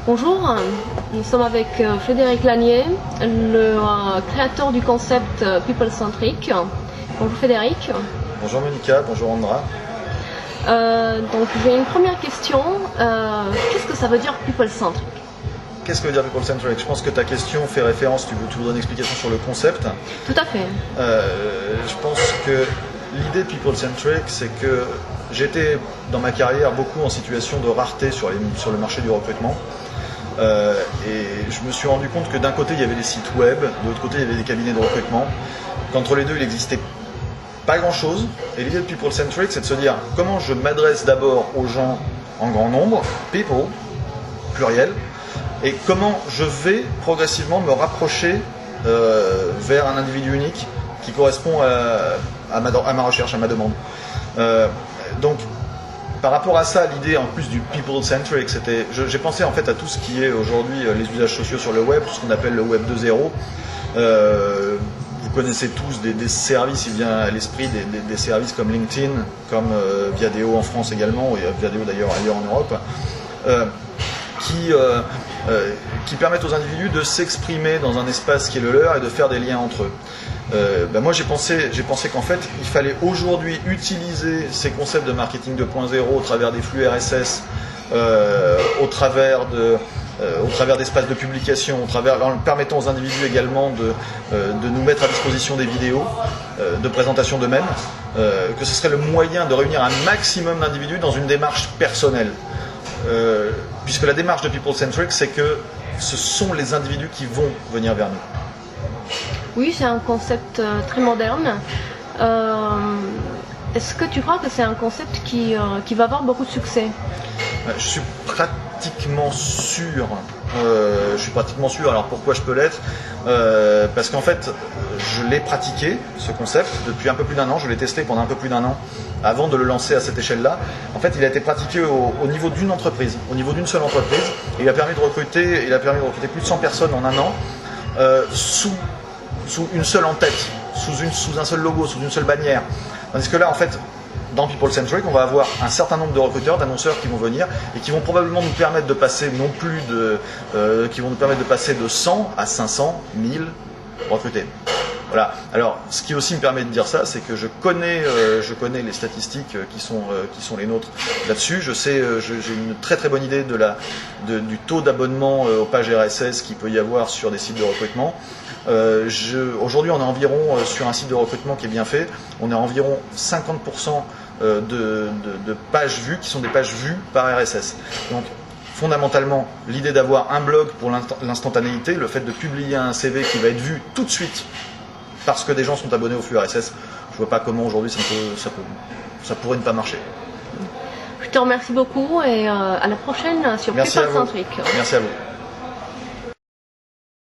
Bonjour, nous sommes avec Frédéric Lanier, le créateur du concept People-Centric. Bonjour Frédéric. Bonjour Monica, bonjour Andra. Donc j'ai une première question. Qu'est-ce que ça veut dire People-Centric? Qu'est-ce que veut dire People-Centric? Je pense que ta question fait référence, tu voudrais une explication sur le concept. Tout à fait. Je pense que l'idée de People-Centric, c'est que j'étais dans ma carrière beaucoup en situation de rareté sur le marché du recrutement. Et je me suis rendu compte que d'un côté il y avait des sites web, de l'autre côté il y avait des cabinets de recrutement, qu'entre les deux il n'existait pas grand chose. Et l'idée de People-Centric, c'est de se dire comment je m'adresse d'abord aux gens en grand nombre, people, pluriel, et comment je vais progressivement me rapprocher vers un individu unique qui correspond à ma recherche, à ma demande. Donc par rapport à ça, l'idée en plus du people-centric, c'était, j'ai pensé en fait à tout ce qui est aujourd'hui les usages sociaux sur le web, tout ce qu'on appelle le web 2.0. Vous connaissez tous des services, il vient à l'esprit des services comme LinkedIn, comme Viadeo en France également, et Viadeo d'ailleurs ailleurs en Europe, qui permettent aux individus de s'exprimer dans un espace qui est le leur et de faire des liens entre eux. Moi j'ai pensé qu'en fait il fallait aujourd'hui utiliser ces concepts de marketing 2.0 au travers des flux RSS, au travers d'espaces de publication, en permettant aux individus également de nous mettre à disposition des vidéos de présentation d'eux-mêmes, que ce serait le moyen de réunir un maximum d'individus dans une démarche personnelle. Puisque la démarche de People-Centric, c'est que ce sont les individus qui vont venir vers nous. Oui, c'est un concept très moderne. Est-ce que tu crois que c'est un concept qui va avoir beaucoup de succès? Je suis pratiquement sûr. Alors pourquoi je peux l'être? Parce qu'en fait, je l'ai pratiqué, ce concept, depuis un peu plus d'un an. Je l'ai testé pendant un peu plus d'un an avant de le lancer à cette échelle-là. En fait, il a été pratiqué au niveau d'une entreprise, au niveau d'une seule entreprise. Et il a permis de recruter plus de 100 personnes en un an, sous une seule en-tête, sous un seul logo, sous une seule bannière. Tandis que là, en fait, dans People-Centric, on va avoir un certain nombre de recruteurs, d'annonceurs qui vont venir et qui vont probablement nous permettre de passer de 100 à 500, 1000 recrutés. Voilà. Alors, ce qui aussi me permet de dire ça, c'est que je connais les statistiques qui sont les nôtres là-dessus. J'ai une très très bonne idée du taux d'abonnement aux pages RSS qu'il peut y avoir sur des sites de recrutement. Aujourd'hui, on est environ, sur un site de recrutement qui est bien fait, on est environ 50% de pages vues qui sont des pages vues par RSS. Donc, fondamentalement, l'idée d'avoir un blog pour l'instantanéité, le fait de publier un CV qui va être vu tout de suite parce que des gens sont abonnés au flux RSS, je ne vois pas comment aujourd'hui ça pourrait ne pas marcher. Je te remercie beaucoup et à la prochaine sur People-Centric. Merci à vous.